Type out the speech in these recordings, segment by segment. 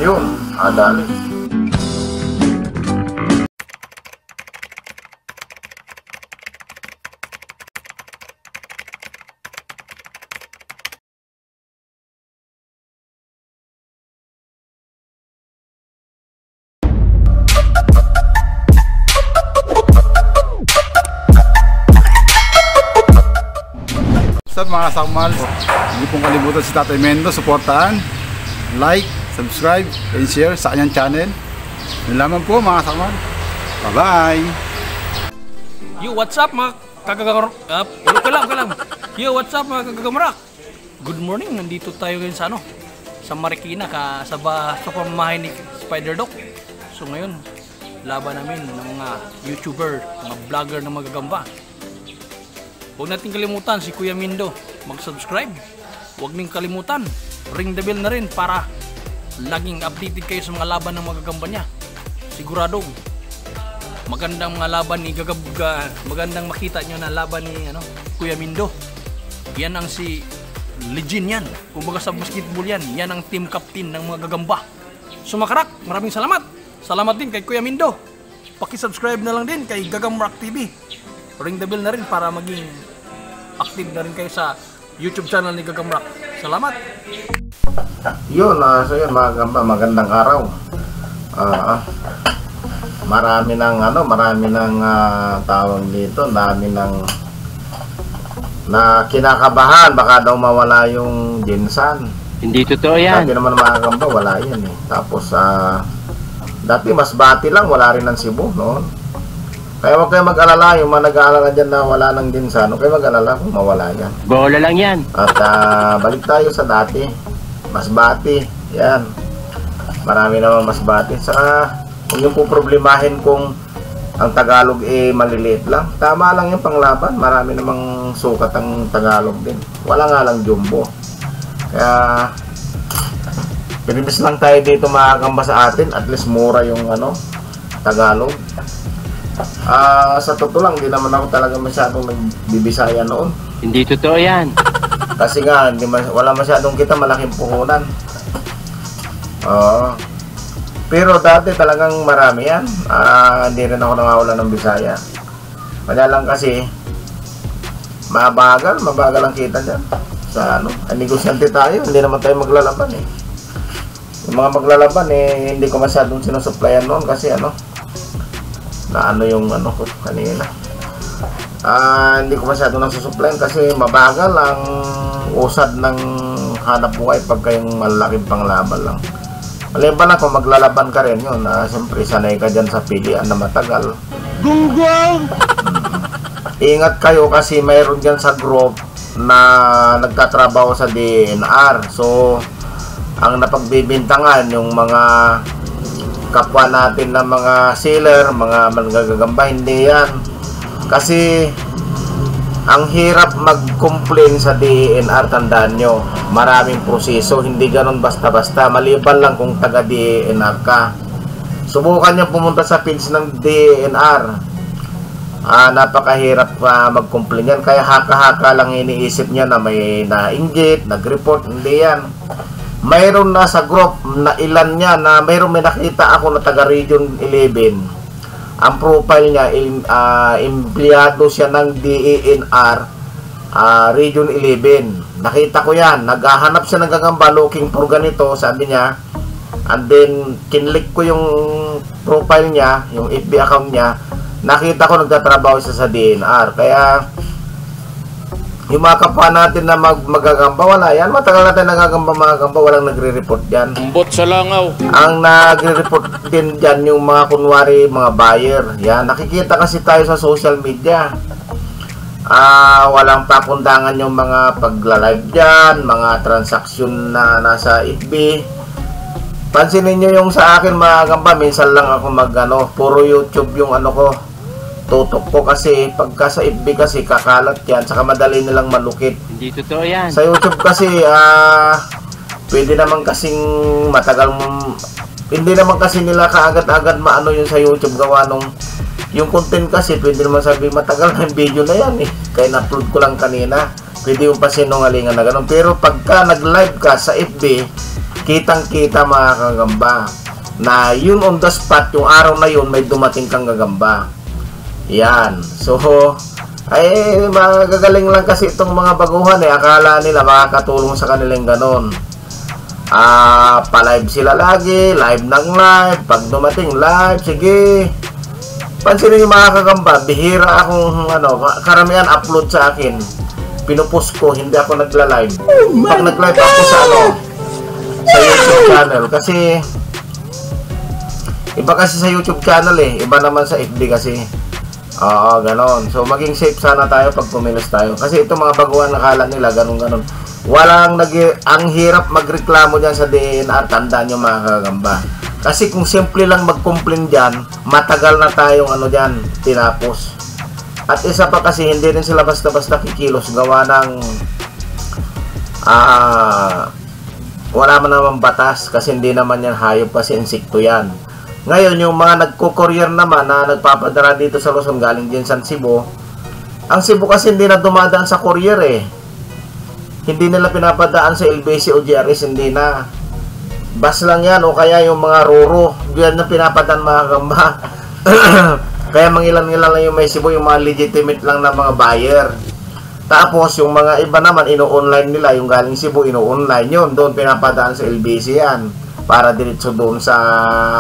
Yun, adali. Mga sakmal, hindi pong kalimutan si Tatay Mendo, suportahan, like, subscribe, and share sa kanyang channel. Yun lamang po mga sakmal. Bye bye. Yo, what's up mga kagagamak? Yo, what's up mga kagagamak? Good morning, nandito tayo ngayon sa Marikina, sa pamamahay ni Spider Doc. So ngayon, laban namin ng mga YouTuber, mga vlogger na magagamba. Huwag natin kalimutan si Kuya Mindo mag-subscribe. Huwag ning kalimutan, ring the bell na rin para laging updated kayo sa mga laban ng magagamba niya. Siguradong magandang mga laban ni magandang makita nyo na laban ni Kuya Mindo. Yan ang si legend yan. Kumbaga sa basketball yan, yan ang team captain ng mga gagamba. So makarak, maraming salamat. Salamat din kay Kuya Mindo. Paki-subscribe na lang din kay Gagamrak TV. Ring the bell na rin para maging active na rin kayo sa YouTube channel ni Gagamrak. Salamat! Yun, so yun mga gamba, magandang araw. Marami ng tawag dito, dami ng na kinakabahan, baka daw mawala yung Jinsan. Hindi totoo yan. Dati naman mga gamba, wala yan eh. Tapos, dati Masbate lang, wala rin ng Cebu noon. Kaya huwag kayo mag-alala, yung mga nag-aalala dyan na wala ng Jinsan, huwag kayo mag-alala kung mawala yan. Bola lang yan. At balik tayo sa dati, Masbate, yan. Marami naman Masbate. Saka, kung yung problemahin kung ang Tagalog maliliit lang, tama lang yung panglaban. Marami namang sukat ang Tagalog din. Wala nga lang jumbo. Kaya, pinibis lang tayo dito makakamba sa atin, at least mura yung Tagalog. Sa totoo lang, hindi naman ako talaga masyadong nagbibisaya noon. Hindi totoo yan. Kasi nga, wala masyadong kita malaking puhunan. Pero dati talagang marami yan. Hindi rin ako nawawala ng Bisaya. Kaya lang kasi, mabagal ang kita dyan. Sa negosyante tayo, hindi naman tayo maglalaban eh. Yung mga maglalaban hindi ko masyadong sinusuplayan noon kasi ko kanina. Hindi ko masyado nasusuplayan kasi mabagal ang usad ng hanap buhay pagka yung malaking panglaban lang. Maliban na kung maglalaban ka rin yun, siyempre sanay ka dyan sa pilian na matagal. Gunggong! Ingat kayo kasi mayroon dyan sa group na nagtatrabaho sa DNR. So, ang napagbibintangan yung mga kapwa natin na mga sealer, mga manggagamba, hindi yan. Kasi ang hirap mag-complain sa DNR, tandaan nyo, maraming proseso, hindi ganun basta-basta, maliban lang kung taga-DNR ka. Subukan nyo pumunta sa page ng DNR. Napakahirap mag-complain yan, kaya haka-haka lang iniisip niya na may na-inject, nag-report, hindi yan. Mayroon na sa group na ilan niya na mayroon, may nakita ako na taga Region 11. Ang profile niya, empleyado siya ng DENR Region 11. Nakita ko yan, naghahanap siya ng gagamba looking for ganito, sabi niya. And then, kinlik ko yung profile niya, yung FB account niya. Nakita ko nagtatrabaho siya sa DNR. Kaya, yung mga kapwa natin na magagamba, wala yan. Matagal natin nagagamba mga gamba, walang nagre-report dyan. Ambot sa langaw. Ang nagre-report din dyan yung mga kunwari, mga buyer. Yan, nakikita kasi tayo sa social media. Walang pakundangan yung mga pagla-live dyan, mga transaksyon na nasa FB. Pansinin nyo yung sa akin mga gamba, minsan lang ako puro YouTube yung ko. Tutok ko kasi pagka sa FB kasi kakalat yan, saka madali nilang malukit. Hindi totoo yan. Sa YouTube kasi pwede naman kasing matagal hindi naman kasi nila kaagad-agad maano yun sa YouTube gawa nung yung content kasi pwede naman sabi matagal na yung video na yan eh. Kaya na-upload ko lang kanina. Pwede yung pasinungalingan na ganun. Pero pagka nag-live ka sa FB, kitang-kita mga kagamba na yun on the spot, yung araw na yun may dumating kang gagamba. Yan. So, ay magagaling lang kasi itong mga baguhan akala nila makakatulong sa kanilang ganon. Pa-live sila lagi, live ng live, pag dumating live, sige. Pansinin yung mga kagamba, bihira akong karamihan upload sa akin. Pinupost ko, hindi ako nagla-live. Pag nag-live ako sa sa YouTube channel kasi iba kasi sa YouTube channel iba naman sa FB kasi. Oo, ganon. So maging safe sana tayo pag pumilos tayo. Kasi itong mga baguhan nakala nila ganon. Ang hirap magreklamo diyan sa DNR, tandaan nyo mga kagamba. Kasi kung simple lang mag-complain diyan, matagal na tayong diyan tinapos. At isa pa kasi hindi rin sila basta-basta kikilos gawa ng wala man naman batas kasi hindi naman yan hayop kasi insekto yan. Ngayon yung mga nagko-courier naman na nagpapadala dito sa Luzon galing din sa Cebu, ang Cebu kasi hindi na dumadaan sa courier hindi nila pinapadaan sa LBC o GRS, hindi na bus lang yan o kaya yung mga roro yan na pinapadaan mga kagamba. Kaya mangilan-ngilan lang yung may Cebu, yung mga legitimate lang na mga buyer. Tapos yung mga iba naman ino-online nila, yung galing Cebu ino-online yun, doon pinapadaan sa LBC yan para diretso doon sa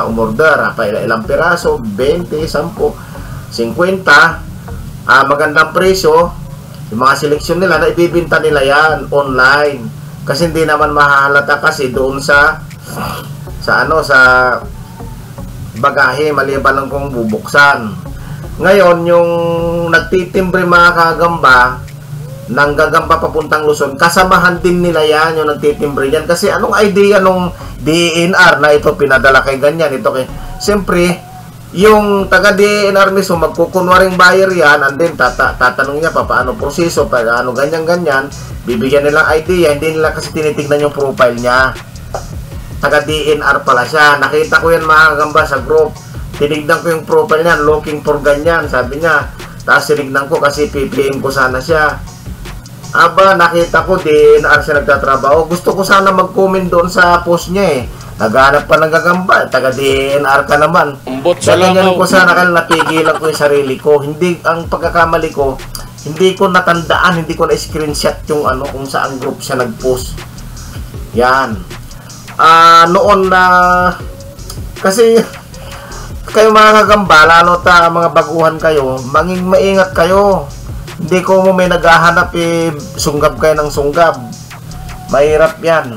umorder. Ilang piraso, 20, 10, 50, magandang presyo. Yung mga seleksyon nila na ibibinta nila yan online kasi hindi naman mahahalata kasi doon sa bagahe, maliban lang kung bubuksan. Ngayon, yung nagtitimbre mga kagamba ng gagamba papuntang Luzon, kasamahan din nila yan yung nagtitimbre yan. Kasi anong idea nung DNR na ito pinadala kay ganyan, ito kay... Siyempre, yung taga-DNR mismo, magkukunwaring buyer yan, and then tatanong niya paano proseso, paano ganyan-ganyan, bibigyan nilang idea, hindi nila kasi tinitignan yung profile niya. Taga-DNR pala siya. Nakita ko yan mga kagamba sa group. Tinignan ko yung profile niya, looking for ganyan, sabi niya. Tapos tinignan ko kasi PPM ko sana siya. Aba, nakita ko DNR siya nagtatrabaho. Gusto ko sana mag-comment doon sa post niya Naghanap pa ng gagamba, taga-DNR ka naman. Ganyan ko sana kaya napigilan ko yung sarili ko. Hindi, ang pagkakamali ko, hindi ko natandaan, hindi ko na-screenshot yung kung saan group siya nag-post. Yan. Noon na kasi kayo mga kagamba, lalo mga baguhan kayo, maging maingat kayo. Hindi ko mo may naghahanap sunggab kayo ng sunggab. Mahirap yan.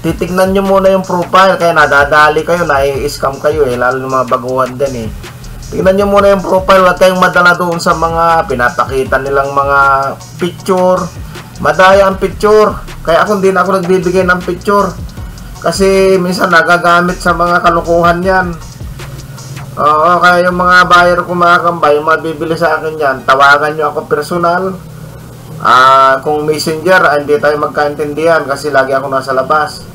Titignan nyo muna yung profile, kaya nadadali kayo, nai-scam kayo lalo ng mga baguhan din Tignan nyo muna yung profile, huwag kayong madala doon sa mga pinapakita nilang mga picture. Madaya ang picture. Kaya ako hindi na ako nagbibigay ng picture. Kasi minsan nagagamit sa mga kalukuhan yan. Kaya yung mga buyer ko mga kambay, yung mabibili sa akin yan, tawagan nyo ako personal. Kung messenger, hindi tayo magkaintindihan kasi lagi ako nasa labas.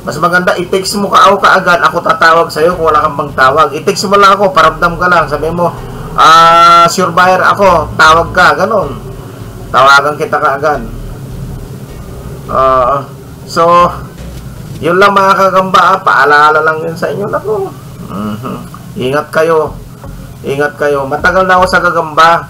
Mas maganda, i-text mo ka ako kaagad, ako tatawag sa'yo kung wala kang bang tawag. I-text mo lang ako, paramdam ka lang. Sabi mo, sure buyer ako, tawag ka, ganun. Tawagan kita kaagad. So, yun lang mga kagamba, paalala lang yun sa inyo. Naku. Ingat kayo. Ingat kayo. Matagal na ako sa gagamba.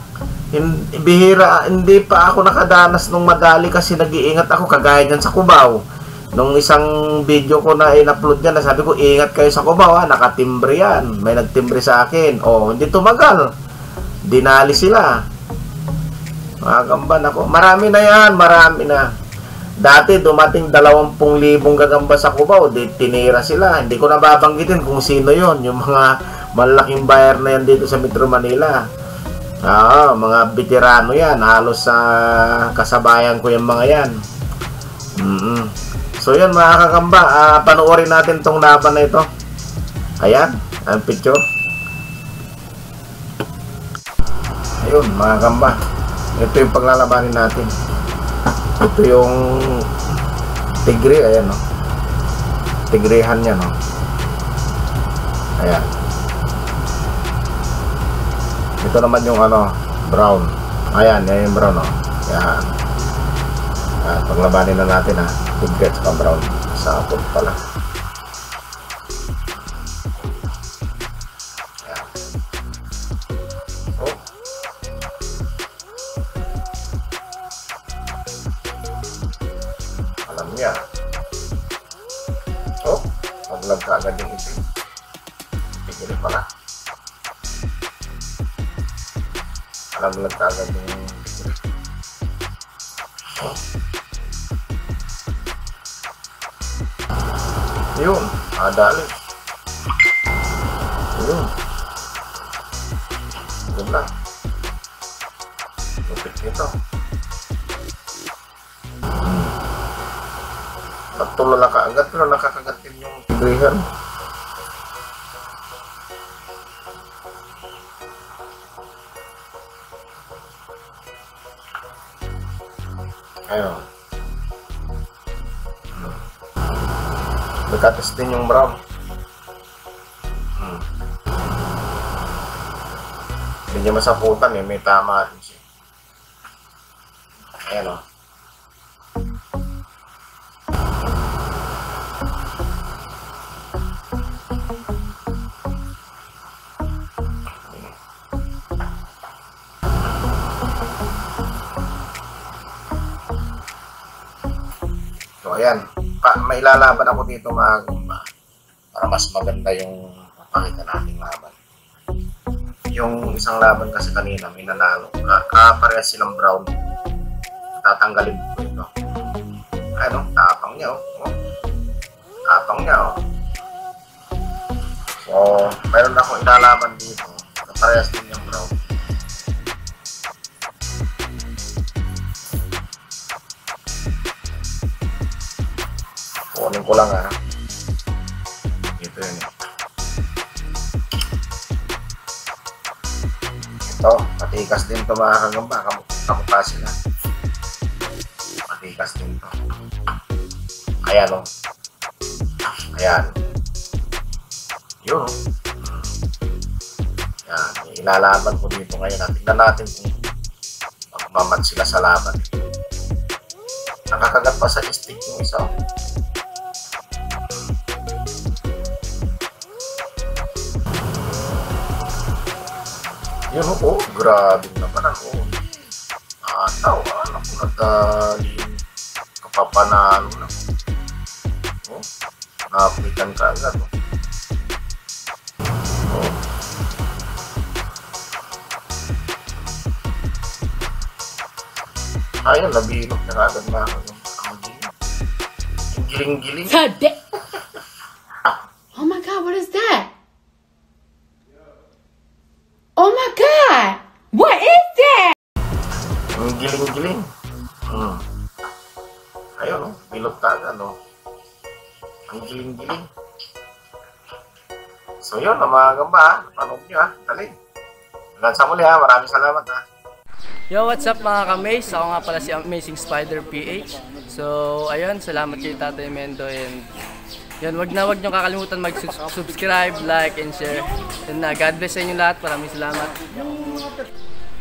Bihira, hindi pa ako nakadanas nung madali kasi nag-iingat ako kagaya dyan sa Cubao. Nung isang video ko na in-upload yan, sabi ko, ingat kayo sa Cubao nakatimbre yan. May nagtimbre sa akin. Hindi tumagal. Dinali sila. Mga kamban ako. Marami na yan, marami na. Dati dumating 20,000 gagamba sa Cubao, tinira sila. Hindi ko nababanggitin kung sino yon, yung mga malaking buyer na yan dito sa Metro Manila. Mga veterano yan, halos sa kasabayan ko yung mga yan. So yan mga kakamba, panoorin natin tong laban na ito. Ayan, ang picture. Ayun mga kamba, ito yung paglalabanin natin. Ito yung tigre, ayan tigrehan niya ayan. Ito naman yung brown. Ayan, yan yung brown ayan. Paglabanin na natin ha. Big red sa brown. Sa apple pala. Ayan. Oh. Alam niya. Oh. Maglag ka agad yung itim. Pigil pala. Maglag ka agad yung pigil. Oh. Yun, dali. Yun. Ganda. Lupit nito. Pagtulala ka agad, pero nakakagat din yung tibrihan. Ayun. Nagkatis din yung brown. Hindi niya masaputan eh, may tama rin siya. Ayan o. So ayan. May lalaban ako dito mga gumba para mas maganda yung pakita nating laban. Yung isang laban kasi kanina may nanalo, parehas silang brown. Tatanggalin ko ito. Ano, tapang niya oh. Tapang niya oh. So mayroon akong ilalaban dito na parehas din yung brown. Kunin ko lang ha. Ito yun eh. Ito, matikas din ito mga kagamba. Kamukha sila. Matikas din ito. Ayan o. Ayan. Yun o. Ayan. Ilalaban ko dito ngayon. Tignan natin kung magmamat sila sa laban. Nakakagat pa sa stick yung isa o. Yun o, grabe naman ako. Ataw, anak ko nadaling kapapanalo na. O, nakapitan ka agad o. Ayun, nabilog na agad mga kagambang. Yung giling-giling. Oh my God, what is that? Oh my God! What is that? Yung giling-giling. Ayun o, bilog ka agad o. Ang giling-giling. So yun, mga gamba ha. Napanood nyo ha. Dali. Hanggang sa muli ha. Maraming salamat ha. Yo, what's up mga ka-Maze? Ako nga pala si Amazing Spider PH. So, ayun, salamat kay Tatay Mendo and yan, wag nyo kakalimutan mag-subscribe, like, and share. And God bless sa inyo lahat. Maraming salamat.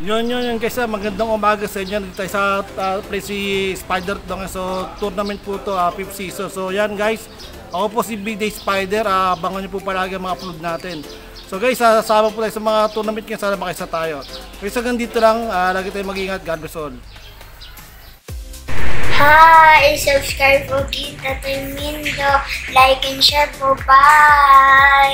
Yun guys, magandang umaga sa inyo. Dito tayo sa place si Spider dong. So tournament po to, 5th season. So yan guys, ako po si B-Day Spider. Abangan nyo po palagi ang mga upload natin. So guys, sasama po tayo sa mga tournament ngayon. Sana makisa tayo. Guys, hanggang dito lang. Lagi tayo mag-ingat. God bless all. Hi! Subscribe po kita Tatay Mendo. Like and share po. Bye!